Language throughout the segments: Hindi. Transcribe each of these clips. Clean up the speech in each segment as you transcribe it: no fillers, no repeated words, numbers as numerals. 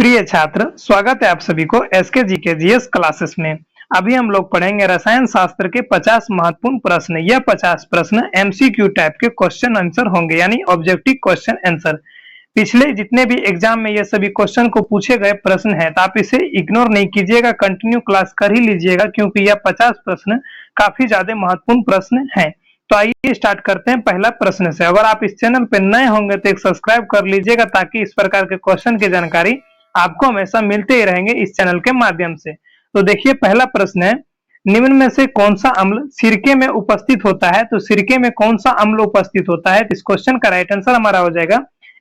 प्रिय छात्र, स्वागत है आप सभी को एसके जीके जीएस क्लासेस में। अभी हम लोग पढ़ेंगे रसायन शास्त्र के 50 महत्वपूर्ण प्रश्न। यह 50 प्रश्न एमसीक्यू टाइप के क्वेश्चन आंसर होंगे, यानी ऑब्जेक्टिव क्वेश्चन आंसर। पिछले जितने भी एग्जाम में ये सभी क्वेश्चन को पूछे गए प्रश्न है, तो आप इसे इग्नोर नहीं कीजिएगा, कंटिन्यू क्लास कर ही लीजिएगा, क्योंकि यह 50 प्रश्न काफी ज्यादा महत्वपूर्ण प्रश्न है। तो आइए स्टार्ट करते हैं पहला प्रश्न से। अगर आप इस चैनल पर नए होंगे तो एक सब्सक्राइब कर लीजिएगा, ताकि इस प्रकार के क्वेश्चन की जानकारी आपको हमेशा मिलते ही रहेंगे इस चैनल के माध्यम से। तो देखिए पहला प्रश्न है, निम्न में से कौन सा अम्ल सिरके में उपस्थित होता है? तो सिरके में कौन सा अम्ल उपस्थित होता है? तो इस क्वेश्चन का राइट आंसर हमारा हो जाएगा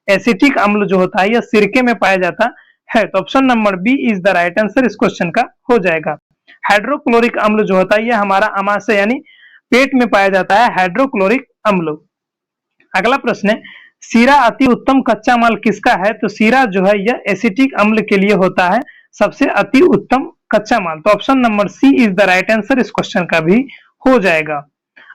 एसिटिक अम्ल जो होता है यह सिरके में पाया जाता है। तो option number B is the right answer इस क्वेश्चन का हो जाएगा। हाइड्रोक्लोरिक अम्ल जो होता है यह हमारा आमाशय यानी पेट में पाया जाता है, हाइड्रोक्लोरिक अम्ल। अगला प्रश्न है, सीरा अति उत्तम कच्चा माल किसका है? तो सीरा जो है यह एसिटिक अम्ल के लिए होता है सबसे अति उत्तम कच्चा माल। तो option number C is the right answer इस क्वेश्चन का भी हो जाएगा।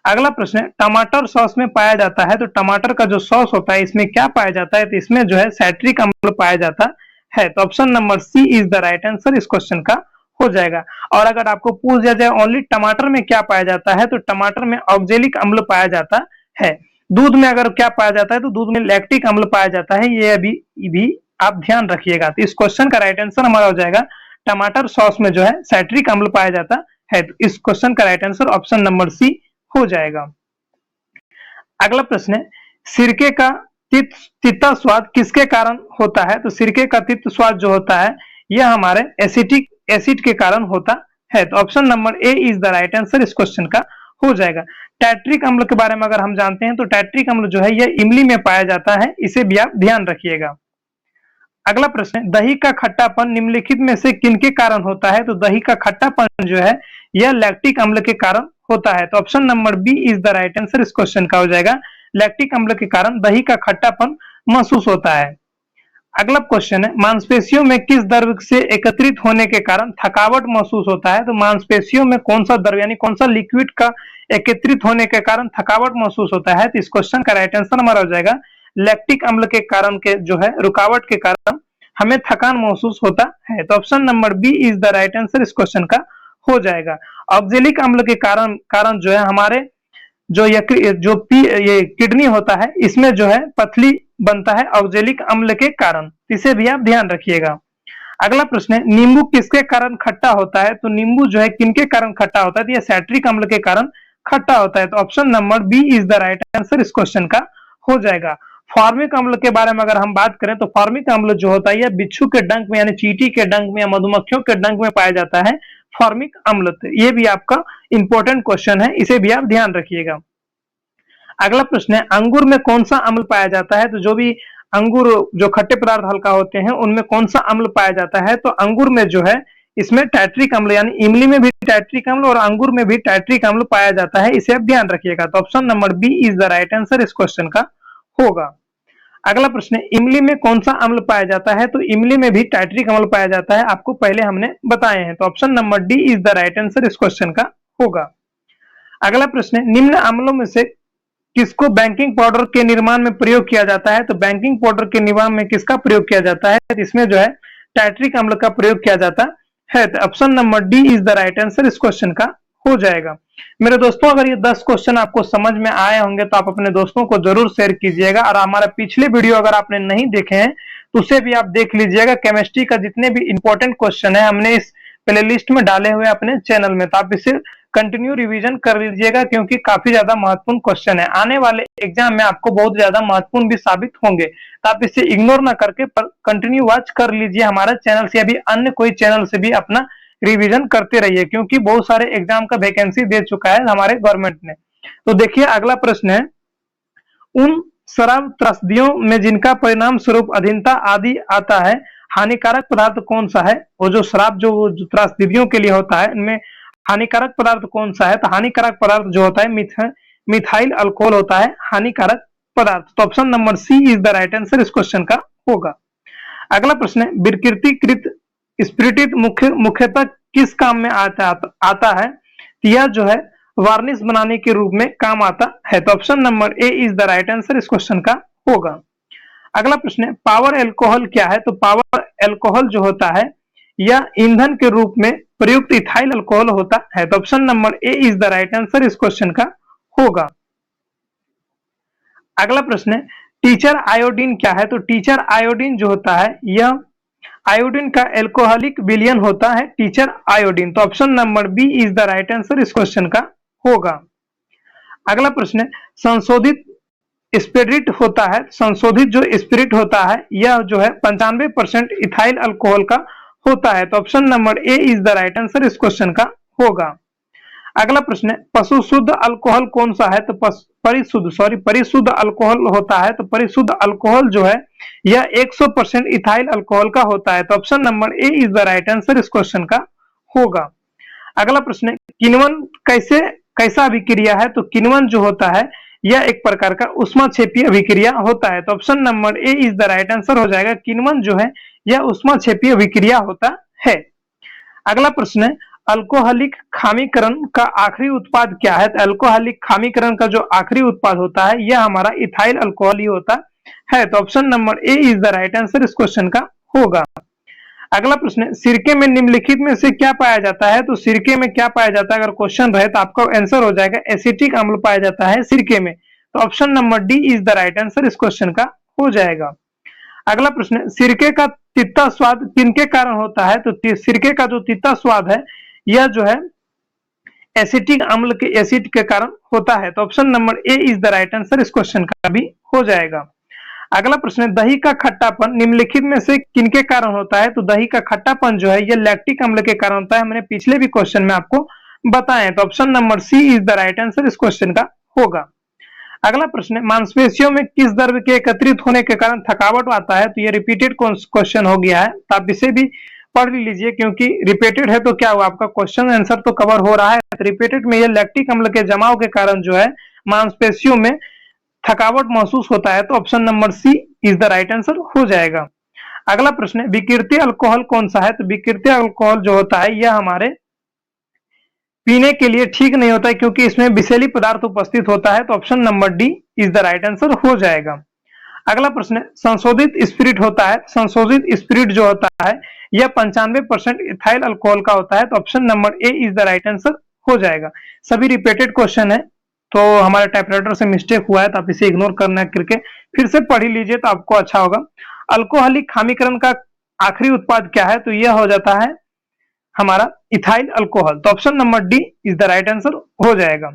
अगला प्रश्न है, टमाटर सॉस में पाया जाता है, तो टमाटर का जो सॉस होता है इसमें क्या पाया जाता है? तो इसमें जो है साइट्रिक अम्ल पाया जाता है। तो option number C is the right answer इस क्वेश्चन का हो जाएगा। और अगर आपको पूछ दिया जाए ओनली टमाटर में क्या पाया जाता है, तो टमाटर में ऑक्जेलिक अम्ल पाया जाता है। दूध में अगर क्या पाया जाता है, तो दूध में लैक्टिक अम्ल पाया जाता है, ये भी आप ध्यान रखिएगा। तो इस क्वेश्चन का राइट आंसर हमारा हो जाएगा टमाटर सॉस में जो है साइट्रिक अम्ल पाया जाता है। तो इस क्वेश्चन का right answer option number C हो जाएगा। अगला प्रश्न है, सिरके का तीता स्वाद किसके कारण होता है? तो सिरके का तीता स्वाद जो होता है यह हमारे एसिटिक एसिड के कारण होता है। तो option number A is the right answer इस क्वेश्चन का हो जाएगा। टैट्रिक अम्ल के बारे में अगर हम जानते हैं, तो टैट्रिक अम्ल जो है यह इमली में पाया जाता है, इसे भी आप ध्यान रखिएगा। अगला प्रश्न है, दही का खट्टापन निम्नलिखित में से किनके कारण होता है? तो दही का खट्टापन जो है यह लैक्टिक अम्ल के कारण होता है। तो option number B is the right answer इस क्वेश्चन का हो जाएगा। लैक्टिक अम्ल के कारण दही का खट्टापन महसूस होता है। अगला क्वेश्चन है, मांसपेशियों में किस द्रव्य से एकत्रित होने के कारण थकावट महसूस होता है? तो मांसपेशियों में कौन सा द्रव्य यानी कौन सा लिक्विड का एकत्रित होने के कारण थकावट महसूस होता है? तो इस क्वेश्चन का राइट आंसर हमारा हो जाएगा लैक्टिक अम्ल के कारण के जो है रुकावट के कारण हमें थकान महसूस होता है। तो option number B is the right answer इस क्वेश्चन का हो जाएगा। ऑक्जेलिक अम्ल के कारण जो है हमारे ये किडनी होता है इसमें जो है पथली बनता है ऑक्जेलिक अम्ल के कारण, इसे भी आप ध्यान रखिएगा। अगला प्रश्न है, नींबू किसके कारण खट्टा होता है? तो नींबू जो है किनके कारण खट्टा होता है? तो यह साइट्रिक अम्ल के कारण खट्टा होता है। तो option number B is the right answer इस क्वेश्चन का हो जाएगा। फॉर्मिक अम्ल के बारे में अगर हम बात करें, तो फॉर्मिक अम्ल जो होता है यह बिच्छू के डंक में यानी चींटी के डंक में या मधुमक्खियों के डंक में पाया जाता है फॉर्मिक अम्ल। ये भी आपका इंपॉर्टेंट क्वेश्चन है, इसे भी आप ध्यान रखिएगा। अगला प्रश्न है, अंगूर में कौन सा अम्ल पाया जाता है? तो जो भी अंगूर जो खट्टे पदार्थ हल्का होते हैं उनमें कौन सा अम्ल पाया जाता है? तो अंगूर में जो है इसमें टैट्रिक अम्ल यानी इमली में भी टैट्रिक अम्ल और अंगूर में भी टैट्रिक अम्ल पाया जाता है, इसे आप ध्यान रखिएगा। तो option number B is the right answer इस क्वेश्चन का होगा। अगला प्रश्न है, इमली में कौन सा अम्ल पाया जाता है? तो इमली में भी टैट्रिक अम्ल पाया जाता है, आपको पहले हमने बताए हैं। तो option number D is the right answer इस क्वेश्चन का होगा। अगला प्रश्न है, निम्न अम्लों में से किसको बेकिंग पाउडर के निर्माण में प्रयोग किया जाता है? तो बेकिंग पाउडर के निर्माण में किसका प्रयोग किया जाता है? तो इसमें जो है टैट्रिक अम्ल का प्रयोग किया जाता है। तो option number D is the right answer इस क्वेश्चन का हो जाएगा। मेरे दोस्तों, अगर ये 10 क्वेश्चन आपको समझ में आए होंगे तो आप अपने दोस्तों को जरूर शेयर कीजिएगा, और हमारा पिछले वीडियो अगर आपने नहीं देखे हैं तो उसे भी आप देख लीजिएगा। केमिस्ट्री का जितने भी इंपॉर्टेंट क्वेश्चन है हमने इस प्लेलिस्ट में डाले हुए अपने चैनल में, तो आप इसे कंटिन्यू रिवीजन कर लीजिएगा, क्योंकि काफी ज्यादा महत्वपूर्ण क्वेश्चन है। आने वाले एग्जाम में आपको बहुत ज्यादा महत्वपूर्ण भी साबित होंगे, तो आप इसे इग्नोर ना करके कंटिन्यू वॉच कर लीजिए हमारे चैनल से, अभी अन्य कोई चैनल से भी अपना रिवीजन करते रहिए, क्योंकि बहुत सारे एग्जाम का वैकेंसी दे चुका है हमारे गवर्नमेंट ने। तो देखिए अगला प्रश्न है, उन शराब त्रस्तियों में जिनका परिणाम स्वरूप अधीनता आदि आता है, हानिकारक पदार्थ कौन सा है? वो जो शराब जो त्रस्तियों के लिए होता है इनमें हानिकारक पदार्थ कौन सा है? तो हानिकारक पदार्थ जो होता है मिथाइल अल्कोहल होता है हानिकारक पदार्थ। तो option number C is the right answer इस क्वेश्चन का होगा। अगला प्रश्न है, विकृतीकृत स्पिरिट मुख्यतः किस काम में आता है? यह जो है वार्निश बनाने के रूप में काम आता है। तो option number A is the right answer इस क्वेश्चन का होगा। अगला प्रश्न है पावर अल्कोहल क्या है? तो पावर अल्कोहल जो होता है यह ईंधन के रूप में प्रयुक्त इथाइल अल्कोहल होता है। तो option number A is the right answer इस क्वेश्चन का होगा। अगला प्रश्न है टीचर आयोडीन क्या है? तो टीचर आयोडीन जो होता है यह आयोडीन का एल्कोहलिक विलयन होता है टीचर आयोडीन। तो option number B is the right answer इस क्वेश्चन का होगा। अगला प्रश्न है संशोधित स्पिरिट होता है, संशोधित जो स्पिरिट होता है यह जो है 95% इथाइल अल्कोहल का होता है। तो option number A is the right answer इस क्वेश्चन का होगा। अगला प्रश्न है पशु शुद्ध अल्कोहल कौन सा है? तो परिशुद्ध अल्कोहल होता है। तो परिशुद्ध अल्कोहल जो है यह 100% इथाइल अल्कोहल का होता है। तो option number A is the right answer इस क्वेश्चन का होगा। अगला प्रश्न है किण्वन कैसा अभिक्रिया है? तो किण्वन जो होता है यह एक प्रकार का ऊष्माक्षेपीय अभिक्रिया होता है। तो option number A is the right answer हो जाएगा। किण्वन जो है यह ऊष्माक्षेपीय अभिक्रिया होता है। अगला प्रश्न है अल्कोहलिक खामीकरण का आखिरी उत्पाद क्या है? तो अल्कोहलिक खामीकरण का जो आखिरी उत्पाद होता है यह हमारा इथाइल अल्कोहल ही होता है। तो option number A is the right answer इस क्वेश्चन का होगा। अगला प्रश्न है सिरके में निम्नलिखित में से क्या पाया जाता है? तो सिरके में क्या पाया जाता है? अगर क्वेश्चन रहे तो आपका आंसर हो जाएगा एसिटिक अम्ल पाया जाता है सिरके में। तो option number D is the right answer इस क्वेश्चन का हो जाएगा। अगला प्रश्न है सिरके का तीता स्वाद किनके कारण होता है? तो सिरके का जो तीता स्वाद है यह जो है एसिटिक अम्ल के एसिड के कारण होता है। तो option number A is the right answer इस क्वेश्चन का भी हो जाएगा। अगला प्रश्न है दही का खट्टापन निम्नलिखित में से किनके कारण होता है? तो दही का खट्टापन जो है यह लैक्टिक अम्ल के कारण होता है। मैंने पिछले भी क्वेश्चन में आपको बताया। तो option number C is the right answer इस क्वेश्चन का होगा। अगला प्रश्न है मांसपेशियों में किस द्रव्य के एकत्रित होने के कारण थकावट आता है? तो ये रिपीटेड क्वेश्चन हो गया है, तो आप इसे भी पढ़ लीजिए क्योंकि रिपीटेड है तो क्या हुआ आपका क्वेश्चन आंसर तो कवर हो रहा है। तो रिपीटेड में यह लैक्टिक अम्ल के जमाव के कारण जो है मांसपेशियों में थकावट महसूस होता है। तो option number C is the right answer हो जाएगा। अगला प्रश्न है विकृति अल्कोहल कौन सा है? तो विकृति अल्कोहल जो होता है यह हमारे पीने के लिए ठीक नहीं होता है क्योंकि इसमें विषैली पदार्थ उपस्थित होता है। तो option number D is the right answer हो जाएगा। अगला प्रश्न है संशोधित स्पिरिट होता है, संशोधित स्पिरिट जो होता है यह 95% इथाइल अल्कोहल का होता है। तो option number A is the right answer हो जाएगा। सभी रिपीटेड क्वेश्चन है तो हमारे टाइपराइटर से मिस्टेक हुआ है तो आप इसे इग्नोर करना करके फिर से पढ़ ही लीजिए तो आपको अच्छा होगा। अल्कोहलिक खामीकरण का आखिरी उत्पाद क्या है? तो यह हो जाता है हमारा इथाइल अल्कोहल। तो option number D is the right answer हो जाएगा।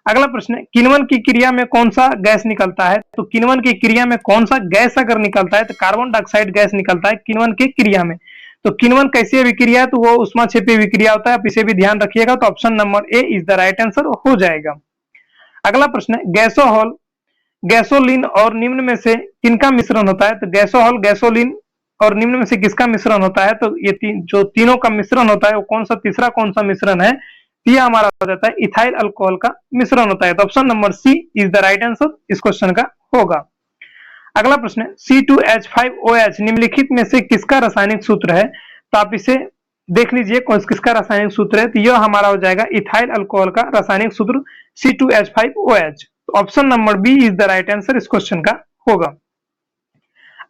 अगला प्रश्न है किण्वन की क्रिया में कौन सा गैस निकलता है? तो किण्वन की क्रिया में कौन सा गैस अगर निकलता है तो कार्बन डाइऑक्साइड गैस निकलता है किण्वन की क्रिया में। तो किण्वन कैसी अभिक्रिया है? तो वो ऊष्माक्षेपीय अभिक्रिया होता है, आप इसे भी ध्यान रखिएगा। तो option number A is the right answer हो जाएगा। अगला प्रश्न है गैसोहॉल गैसोलीन और निम्न में से किनका मिश्रण होता है? तो गैसोहॉल गैसोलीन और निम्न में से किसका मिश्रण होता है? तो ये जो तीनों का मिश्रण होता है वो कौन सा तीसरा कौन सा मिश्रण है? यह हमारा हो जाता है इथाइल अल्कोहल का मिश्रण होता है। तो option number C is the right answer इस क्वेश्चन का होगा। अगला प्रश्न है C2H5OH निम्नलिखित में से किसका रासायनिक सूत्र है? तो आप इसे देख लीजिए किसका रासायनिक सूत्र है। तो यह हमारा हो जाएगा इथाइल अल्कोहल का रासायनिक सूत्र C2H5OH। तो option number B is the right answer इस क्वेश्चन का होगा।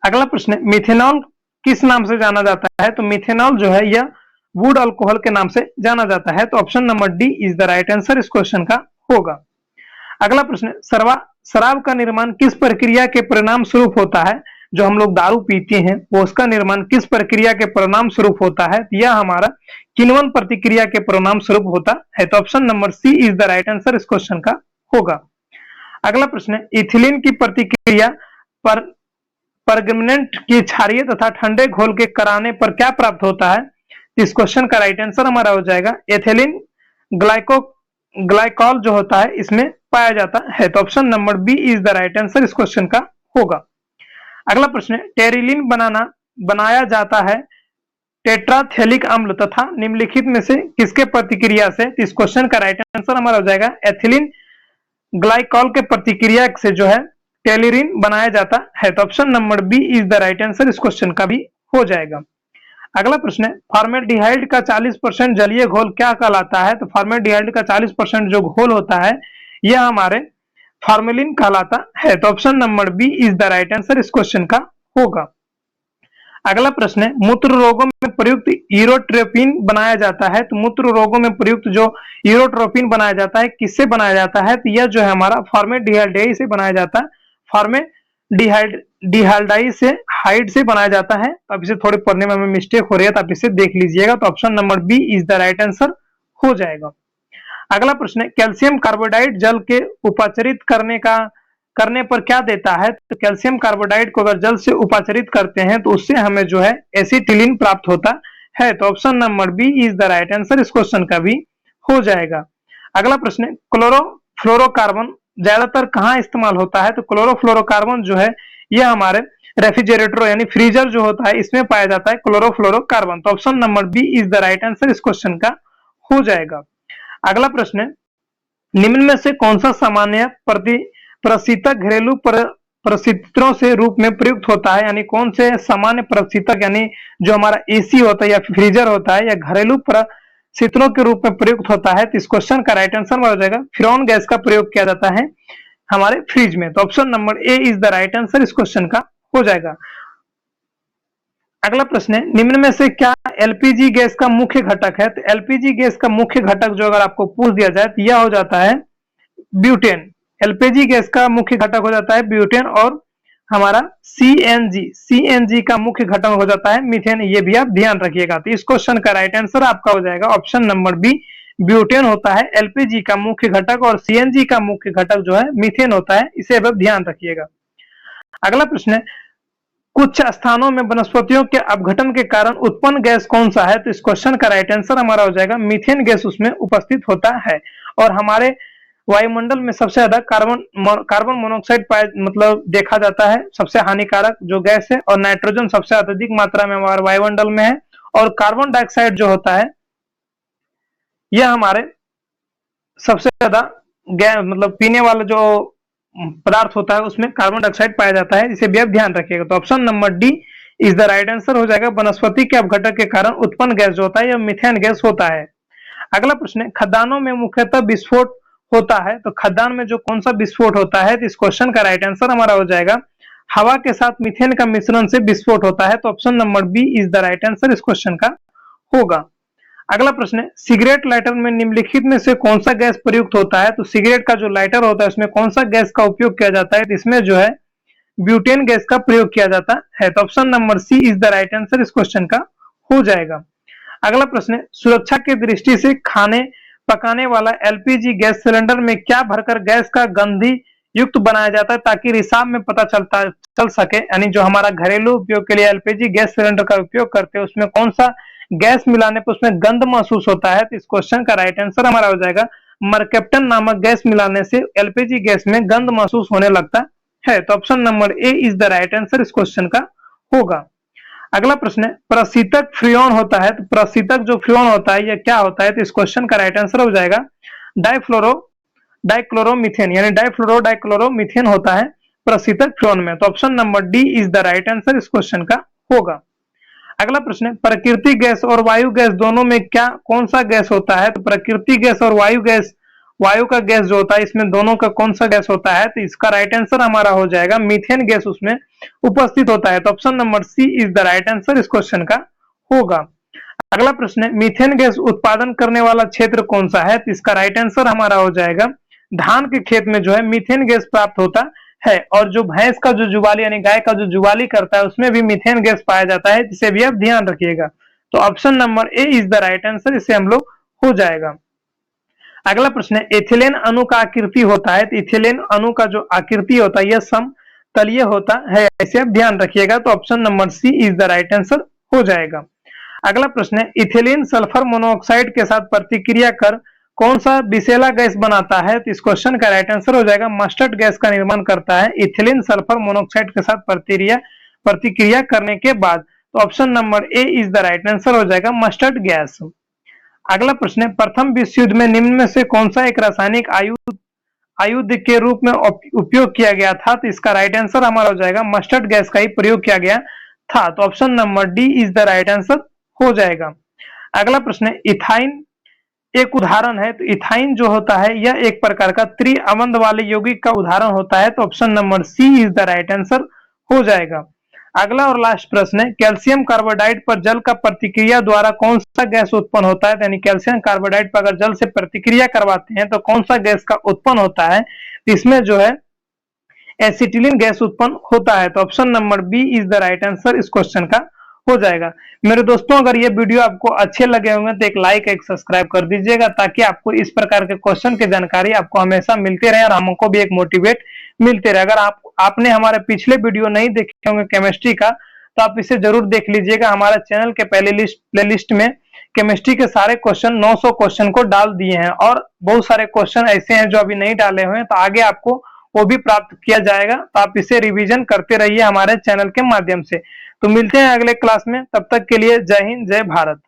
अगला प्रश्न है मिथेनॉल किस नाम से जाना जाता है? तो मिथेनॉल जो है यह वुड अल्कोहल के नाम से जाना जाता है। तो option number D is the right answer इस क्वेश्चन का होगा। अगला प्रश्न है शराब का निर्माण किस प्रक्रिया के परिणाम स्वरूप होता है? जो हम लोग दारू पीते हैं वो उसका निर्माण किस प्रक्रिया के परिणाम स्वरूप होता है? यह हमारा किण्वन प्रतिक्रिया के परिणाम स्वरूप होता है। तो option number C is the right answer इस क्वेश्चन का होगा। अगला प्रश्न है इथिलीन की प्रतिक्रिया पर परगमनेंट की क्षारीय तथा ठंडे घोल के कराने पर क्या प्राप्त होता है? इस क्वेश्चन का राइट आंसर हमारा हो जाएगा एथिलीन ग्लाइकॉल जो होता है इसमें पाया जाता है। तो option number B is the right answer इस क्वेश्चन का होगा। अगला प्रश्न है टेरिलीन बनाया जाता है टेट्राथेलिक अम्ल तथा निम्नलिखित में से किसके प्रतिक्रिया से? इस क्वेश्चन का राइट आंसर हमारा हो जाएगा एथिलीन ग्लाइकॉल के प्रतिक्रिया से जो है टेरिलीन बनाया जाता है। तो option number B is the right answer इस क्वेश्चन का भी हो जाएगा। अगला प्रश्न है फॉर्मेल्डिहाइड का 40% जलीय घोल क्या कहलाता है? तो फॉर्मेल्डिहाइड का 40% जो घोल होता है यह हमारे फॉर्मेलिन कहलाता है। तो option number B is the right answer इस क्वेश्चन का होगा। अगला प्रश्न है, मूत्र रोगों में प्रयुक्त यूरोट्रोपिन बनाया जाता है। तो मूत्र रोगों में प्रयुक्त जो यूरोट्रोपिन बनाया जाता है किससे बनाया जाता है? तो यह जो है हमारा फॉर्मेल्डिहाइड से बनाया जाता है। फॉर्मेल्डिहाइड से हाइड से बनाया जाता है। तो अब इसे थोड़ी पढ़ने में हमें मिस्टेक हो रही है, तो आप इसे देख लीजिएगा। तो option number B is the right answer हो जाएगा। अगला प्रश्न है, कैल्शियम कार्बोनाइड जल के उपचारित करने पर क्या देता है? तो कैल्शियम कार्बोनाइड को अगर जल से उपचारित करते हैं तो उससे हमें जो है एसिटिलीन प्राप्त होता है। तो option number B is the right answer इस क्वेश्चन का भी हो जाएगा। अगला प्रश्न है, क्लोरोफ्लोरोकार्बन ज्यादातर कहाँ इस्तेमाल होता है? तो क्लोरोफ्लोरोकार्बन जो है यह हमारे रेफ्रिजरेटर यानी फ्रीजर जो होता है इसमें पाया जाता है क्लोरोफ्लोरोकार्बन। तो option number B is the right answer इस क्वेश्चन का हो जाएगा। अगला प्रश्न है, निम्न में से कौन सा सामान्य प्रशीतक घरेलू प्रशीतकों से रूप में प्रयुक्त होता है? यानी कौन से सामान्य प्रशीतक यानी जो हमारा एसी होता है या फ्रीजर होता है या घरेलू प्रशीतकों के रूप में प्रयुक्त होता है? तो इस क्वेश्चन का राइट आंसर हो जाएगा फ्रेन गैस का प्रयोग किया जाता है हमारे फ्रिज में। तो option number A is the right answer इस क्वेश्चन का हो जाएगा। अगला प्रश्न है, निम्न में से क्या एलपीजी गैस का मुख्य घटक है? तो एलपीजी गैस का मुख्य घटक जो अगर आपको पूछ दिया जाए तो यह हो जाता है ब्यूटेन। एलपीजी गैस का मुख्य घटक हो जाता है ब्यूटेन और हमारा सीएनजी का मुख्य घटक हो जाता है मीथेन। ये भी आप ध्यान रखिएगा। तो इस क्वेश्चन का राइट आंसर आपका हो जाएगा ऑप्शन नंबर बी, ब्यूटेन होता है एलपीजी का मुख्य घटक और सीएनजी का मुख्य घटक जो है मीथेन होता है। इसे आप ध्यान रखिएगा। अगला प्रश्न है, कुछ स्थानों में वनस्पतियों के अपघटन के कारण उत्पन्न गैस कौन सा है? तो इस क्वेश्चन का राइट आंसर हमारा हो जाएगा मीथेन गैस उसमें उपस्थित होता है। और हमारे वायुमंडल में सबसे ज्यादा कार्बन मोनोऑक्साइड मतलब देखा जाता है सबसे हानिकारक जो गैस है, और नाइट्रोजन सबसे अधिक मात्रा में हमारे वायुमंडल में है। और कार्बन डाइऑक्साइड जो होता है यह हमारे सबसे ज्यादा मतलब पीने वाला जो पदार्थ होता है उसमें कार्बन डाइऑक्साइड पाया जाता है। इसे भी आप ध्यान रखिएगा। तो option number D is the right answer हो जाएगा। वनस्पति के अपघटन के कारण उत्पन्न गैस जो होता है यह मीथेन गैस होता है। अगला प्रश्न है, खदानों में मुख्यतः विस्फोट होता है। तो खदान में जो कौन सा विस्फोट होता है? तो इस क्वेश्चन का राइट आंसर हमारा हो जाएगा हवा के साथ मीथेन का मिश्रण से विस्फोट होता है। तो option number B is the right answer इस क्वेश्चन का होगा। अगला प्रश्न है, सिगरेट लाइटर में निम्नलिखित में से कौन सा गैस प्रयुक्त होता है? तो सिगरेट का जो लाइटर होता है उसमें कौन सा गैस का उपयोग किया जाता है? तो इसमें जो है ब्यूटेन गैस का प्रयोग किया जाता है। तो option number C is the right answer इस क्वेश्चन का हो जाएगा। अगला प्रश्न है, सुरक्षा की दृष्टि से खाने पकाने वाला एलपीजी गैस सिलेंडर में क्या भरकर गैस का गंधी युक्त बनाया जाता है ताकि रिसाव में पता चल सके? यानी जो हमारा घरेलू उपयोग के लिए एलपीजी गैस सिलेंडर का उपयोग करते हैं उसमें कौन सा गैस मिलाने पर उसमें गंध महसूस होता है? तो इस क्वेश्चन का राइट आंसर हमारा हो जाएगा मरकेप्टन नामक गैस मिलाने से एलपीजी गैस में गंध महसूस होने लगता है। तो option number A is the right answer इस क्वेश्चन का होगा। अगला प्रश्न है, प्रशीतक फ्रियोन होता है। तो प्रशीतक जो फ्रियोन होता है यह क्या होता है? तो इस क्वेश्चन का राइट आंसर हो जाएगा डाइक्लोरोमीथेन यानी डाइक्लोरोमीथेन होता है प्रशीतक फ्रियोन में। तो option number D is the right answer इस क्वेश्चन का होगा। अगला प्रश्न है, प्राकृतिक गैस और वायु गैस दोनों में क्या कौन सा गैस होता है? तो प्राकृतिक गैस और वायु का गैस जो होता है इसमें दोनों का कौन सा गैस होता है? तो इसका राइट आंसर हमारा हो जाएगा मीथेन गैस उसमें उपस्थित होता है। तो option number C is the right answer इस क्वेश्चन का होगा। अगला प्रश्न है, मीथेन गैस उत्पादन करने वाला क्षेत्र कौन सा है? तो इसका राइट आंसर हमारा हो जाएगा धान के खेत में जो है मीथेन गैस प्राप्त होता है। और जो भैंस का जो जुबाली यानी गाय का जो जुबाली करता है उसमें भी मीथेन गैस पाया जाता है, जिसे भी आप ध्यान रखिएगा। तो option number A is the right answer, इसे हम लोग हो जाएगा। अगला प्रश्न है, इथिलीन अणु का आकृति होता है। तो इथिलीन अणु का जो आकृति होता है यह समतलीय होता है, इसे आप ध्यान रखिएगा। तो option number C is the right answer हो जाएगा। अगला प्रश्न है, इथिलीन सल्फर मोनोऑक्साइड के साथ प्रतिक्रिया कर कौन सा विषैला गैस बनाता है? तो इस क्वेश्चन का राइट आंसर हो जाएगा मस्टर्ड गैस का निर्माण करता है इथिलीन सल्फर मोनोऑक्साइड के साथ प्रतिक्रिया करने के बाद। तो option number A is the right answer हो जाएगा मस्टर्ड गैस। अगला प्रश्न है, प्रथम विश्व युद्ध में निम्न में से कौन सा एक रासायनिक आयुध के रूप में उपयोग किया गया था? तो इसका राइट आंसर हमारा हो जाएगा मस्टर्ड गैस का ही प्रयोग किया गया था। तो option number D is the right answer हो जाएगा। अगला प्रश्न है, एक उदाहरण है। तो इथाइन जो होता है यह एक प्रकार का त्रिअवंध वाले यौगिक का उदाहरण होता है। तो option number C is the right answer हो जाएगा। अगला और लास्ट प्रश्न है, कैल्शियम कार्बोनाइड पर जल का प्रतिक्रिया द्वारा कौन सा गैस उत्पन्न होता है? यानी कैल्शियम कार्बोनाइड पर अगर जल से प्रतिक्रिया करवाते हैं तो कौन सा गैस का उत्पन्न होता है? इसमें जो है एसिटिलीन गैस उत्पन्न होता है। तो option number B is the right answer इस क्वेश्चन का हो जाएगा। मेरे दोस्तों, अगर ये वीडियो आपको अच्छे लगे होंगे तो एक लाइक एक सब्सक्राइब कर दीजिएगा, ताकि आपको इस प्रकार के क्वेश्चन की जानकारी आपको हमेशा मिलती रहे और हमको भी एक मोटिवेट मिलते रहे। अगर आपने हमारे पिछले वीडियो नहीं देखे होंगे केमिस्ट्री का, तो आप इसे जरूर देख लीजिएगा। हमारे चैनल के प्लेलिस्ट में केमिस्ट्री के सारे क्वेश्चन 900 क्वेश्चन को डाल दिए हैं, और बहुत सारे क्वेश्चन ऐसे हैं जो अभी नहीं डाले हुए हैं, तो आगे आपको वो भी प्राप्त किया जाएगा। तो आप इसे रिवीजन करते रहिए हमारे चैनल के माध्यम से। तो मिलते हैं अगले क्लास में, तब तक के लिए जय हिंद, जय भारत।